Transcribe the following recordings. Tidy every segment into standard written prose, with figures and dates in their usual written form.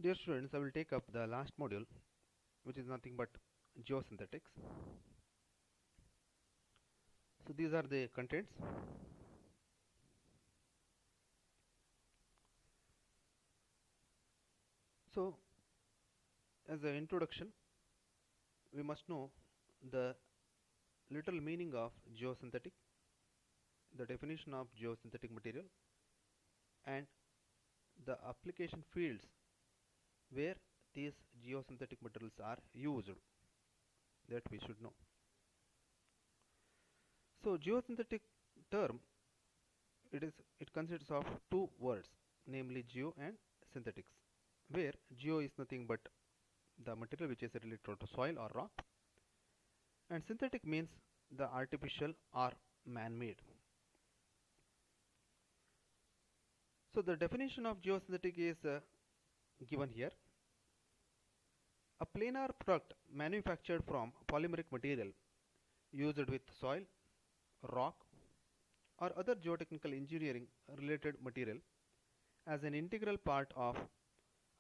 Dear students, I will take up the last module, which is nothing but geosynthetics. So these are the contents. So as an introduction, we must know the literal meaning of geosynthetic, the definition of geosynthetic material, and the application fields where these geosynthetic materials are used, that we should know. So geosynthetic term, it consists of two words, namely geo and synthetics, where geo is nothing but the material which is related to soil or rock, and synthetic means the artificial or man-made. So the definition of geosynthetic is given here. A planar product manufactured from polymeric material used with soil, rock, or other geotechnical engineering related material as an integral part of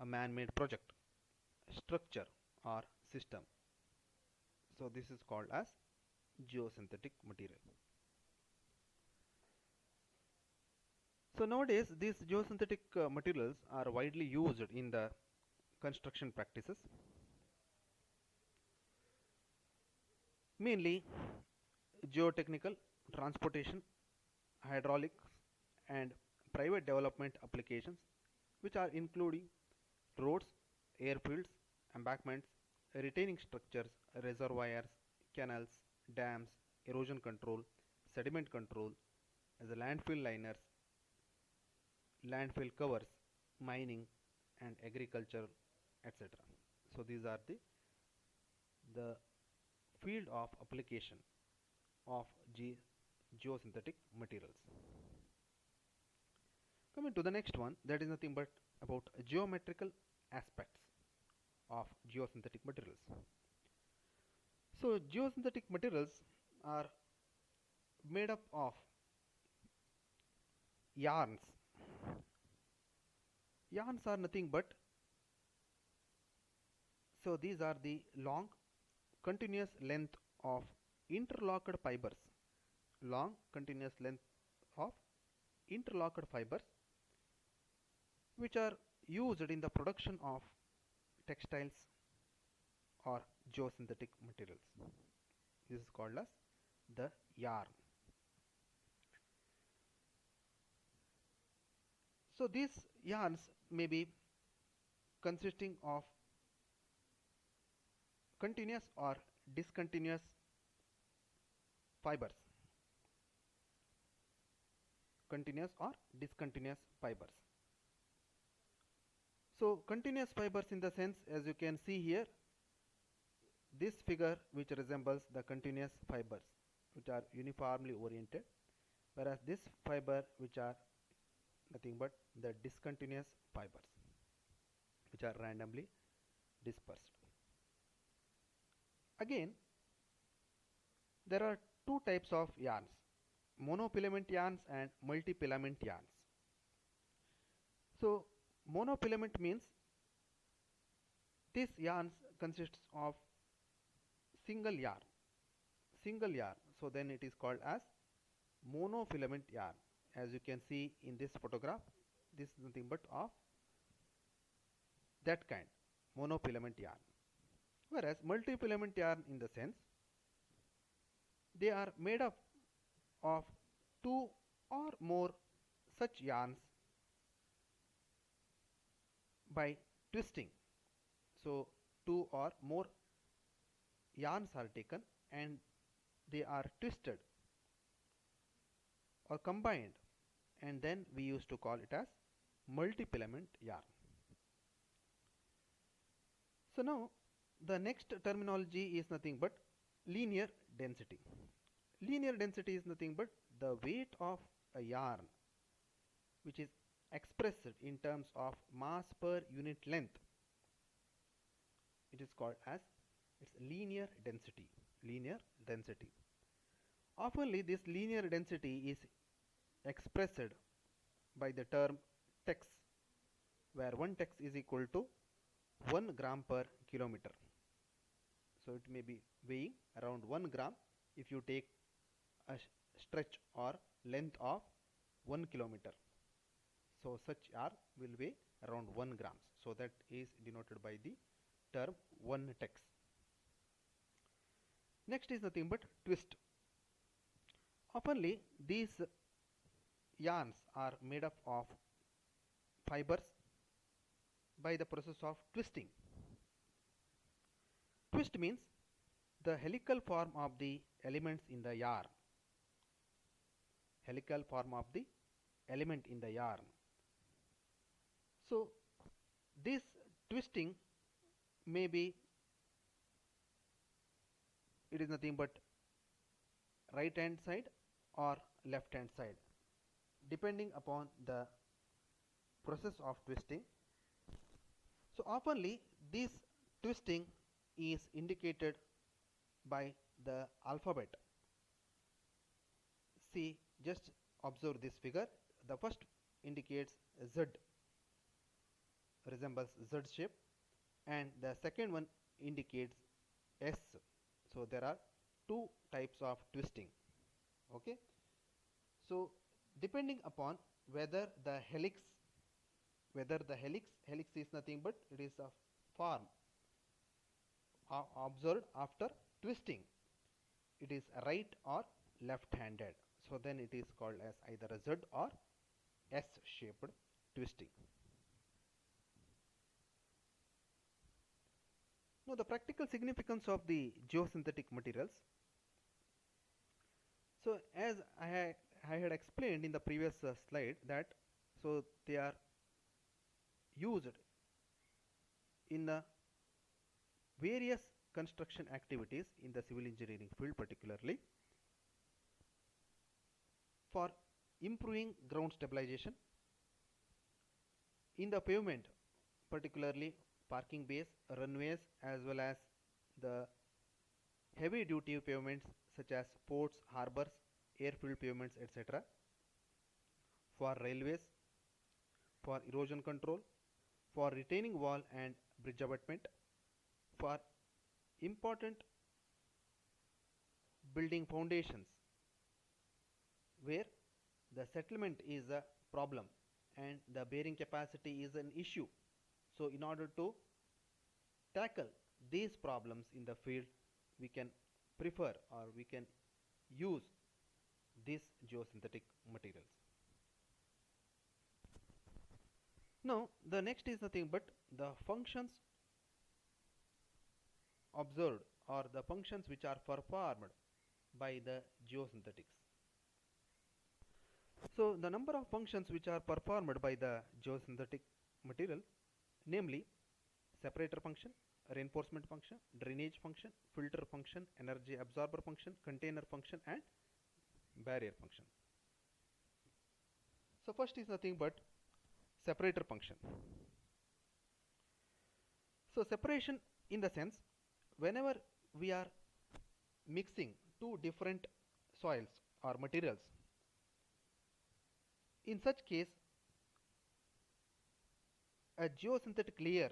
a man-made project, structure, or system. So this is called as geosynthetic material. So nowadays these geosynthetic materials are widely used in the construction practices, mainly geotechnical, transportation, hydraulics, and private development applications, which are including roads, airfields, embankments, retaining structures, reservoirs, canals, dams, erosion control, sediment control, as a landfill liners, landfill covers, mining, and agriculture, etc. So these are the field of application of geosynthetic materials. Coming to the next one, that is nothing but about geometrical aspects of geosynthetic materials. So geosynthetic materials are made up of yarns. Yarns are nothing but, so these are the long continuous length of interlocked fibers, long continuous length of interlocked fibers, which are used in the production of textiles or geosynthetic materials. This is called as the yarn. So these yarns may be consisting of continuous or discontinuous fibers. Continuous or discontinuous fibers. So continuous fibers in the sense, as you can see here, this figure which resembles the continuous fibers which are uniformly oriented, whereas this fiber which are nothing but the discontinuous fibers which are randomly dispersed. Again, there are two types of yarns, monofilament yarns and multifilament yarns. So monofilament means this yarns consists of single yarn, so then it is called as monofilament yarn. As you can see in this photograph, this is nothing but of that kind, monofilament yarn. Whereas multifilament yarn, in the sense, they are made up of two or more such yarns by twisting. So two or more yarns are taken and they are twisted or combined, and then we used to call it as multifilament yarn. So now the next terminology is nothing but linear density. Linear density is nothing but the weight of a yarn which is expressed in terms of mass per unit length. It is called as its linear density. Linear density. Oftenly this linear density is expressed by the term tex, where one tex is equal to 1 gram per kilometer. So it may be weighing around 1 gram if you take a stretch or length of 1 kilometer. So such R will weigh around 1 grams. So that is denoted by the term 1 tex. Next is nothing but twist. Oftenly these yarns are made up of fibers by the process of twisting. Twist means the helical form of the elements in the yarn. Helical form of the element in the yarn. So this twisting may be, it is nothing but right hand side or left hand side depending upon the process of twisting. So oftenly this twisting is indicated by the alphabet. See, just observe this figure. The first indicates Z, resembles Z shape, and the second one indicates S. So there are two types of twisting. Okay. So depending upon whether the helix is nothing but it is a form observed after twisting, it is right or left handed, so then it is called as either a Z or S shaped twisting. Now the practical significance of the geosynthetic materials. So as I had explained in the previous slide that so they are used in various construction activities in the civil engineering field, particularly for improving ground stabilization in the pavement, particularly parking bays, runways, as well as the heavy duty pavements such as ports, harbors, airfield pavements, etc. For railways, for erosion control, for retaining wall and bridge abutment, for important building foundations where the settlement is a problem and the bearing capacity is an issue. So in order to tackle these problems in the field, we can prefer or we can use these geosynthetic materials. Now the next is nothing but the functions observed or the functions which are performed by the geosynthetics. So the number of functions which are performed by the geosynthetic material, namely separator function, reinforcement function, drainage function, filter function, energy absorber function, container function, and barrier function. So first is nothing but separator function. So separation in the sense, whenever we are mixing two different soils or materials, in such case a geosynthetic layer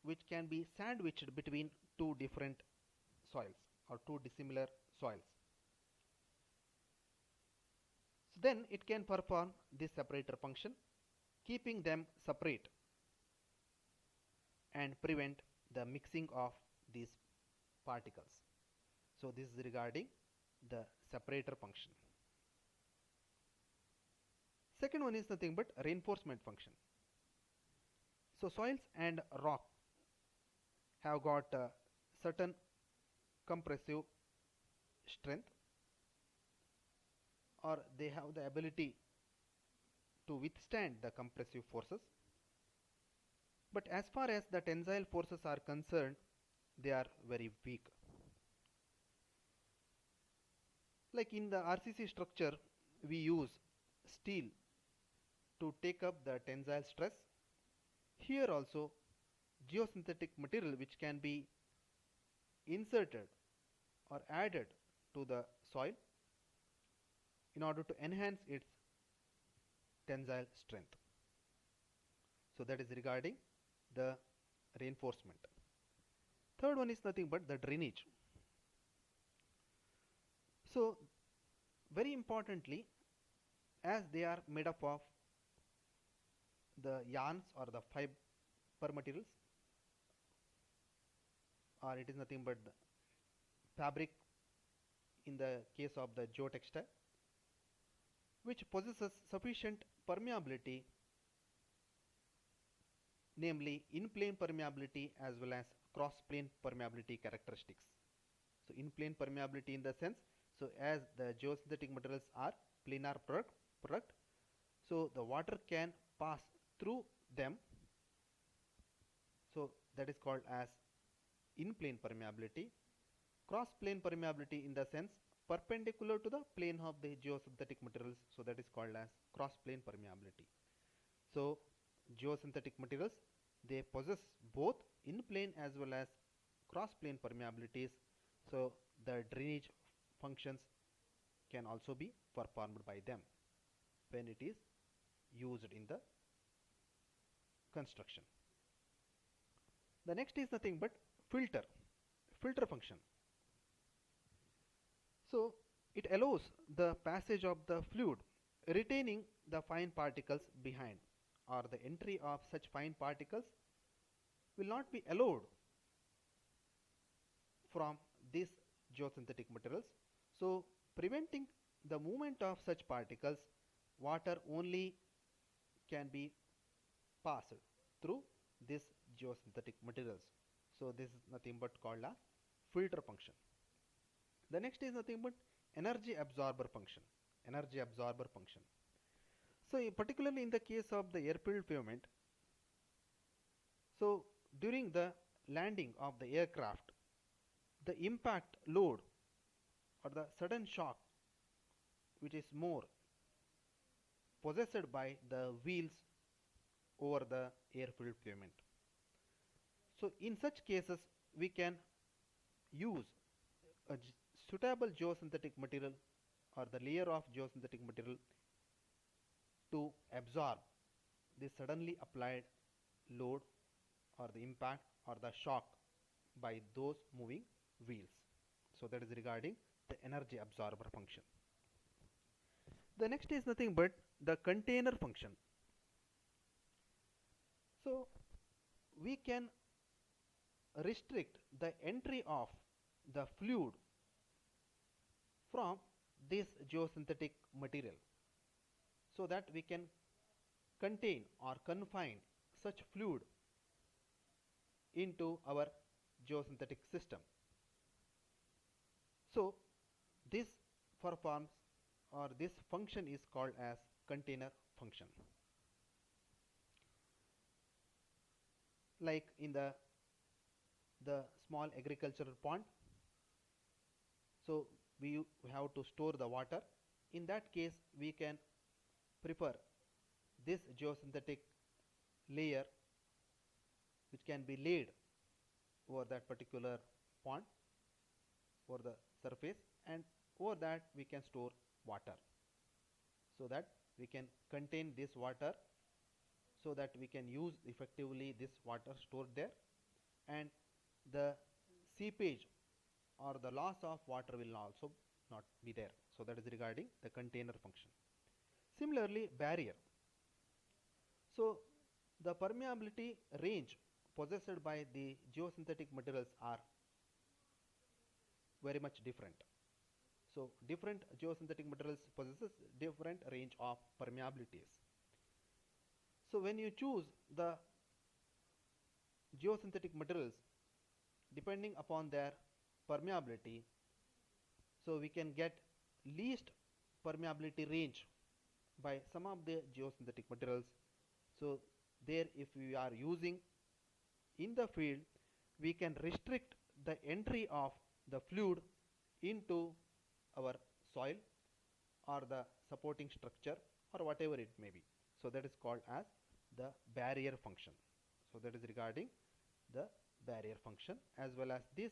which can be sandwiched between two different soils or two dissimilar soils, so then it can perform this separator function, keeping them separate and prevent the mixing of these particles. So this is regarding the separator function. Second one is nothing but reinforcement function. So soils and rock have got a certain compressive strength, or they have the ability to withstand the compressive forces, but as far as the tensile forces are concerned, they are very weak. Like in the RCC structure, we use steel to take up the tensile stress. Here also geosynthetic material which can be inserted or added to the soil in order to enhance its tensile strength. So that is regarding the reinforcement. Third one is nothing but the drainage. So very importantly, as they are made up of the yarns or the fiber materials, or it is nothing but the fabric in the case of the geotextile, which possesses sufficient permeability, namely in-plane permeability as well as cross-plane permeability characteristics. So in-plane permeability in the sense, so as the geosynthetic materials are planar product, so the water can pass through them, so that is called as in-plane permeability. Cross-plane permeability in the sense perpendicular to the plane of the geosynthetic materials, so that is called as cross-plane permeability. So geosynthetic materials, they possess both in-plane as well as cross-plane permeabilities, so the drainage functions can also be performed by them when it is used in the construction. The next is nothing but filter function. So it allows the passage of the fluid retaining the fine particles behind, or the entry of such fine particles will not be allowed from these geosynthetic materials. So preventing the movement of such particles, water only can be passed through these geosynthetic materials. So this is nothing but called a filter function. The next is nothing but energy absorber function. Energy absorber function. So particularly in the case of the airfield pavement, so during the landing of the aircraft, the impact load or the sudden shock which is more possessed by the wheels over the airfield pavement. So in such cases we can use a suitable geosynthetic material or the layer of geosynthetic material to absorb the suddenly applied load or the impact or the shock by those moving wheels. So that is regarding the energy absorber function. The next is nothing but the container function. So we can restrict the entry of the fluid from this geosynthetic material, so that we can contain or confine such fluid into our geosynthetic system. So this performs or this function is called as container function. Like in the small agricultural pond, so we have to store the water. In that case we can prefer this geosynthetic layer which can be laid over that particular pond, over the surface, and over that we can store water, so that we can contain this water, so that we can use effectively this water stored there, and the seepage or the loss of water will also not be there. So that is regarding the container function. Similarly, barrier. So the permeability range possessed by the geosynthetic materials are very much different. So different geosynthetic materials possesses different range of permeabilities. So when you choose the geosynthetic materials depending upon their permeability, so we can get least permeability range by some of the geosynthetic materials. So there, if we are using in the field, we can restrict the entry of the fluid into our soil or the supporting structure or whatever it may be. So that is called as the barrier function. So that is regarding the barrier function, as well as this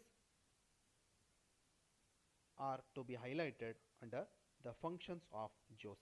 are to be highlighted under the functions of geosynthesis.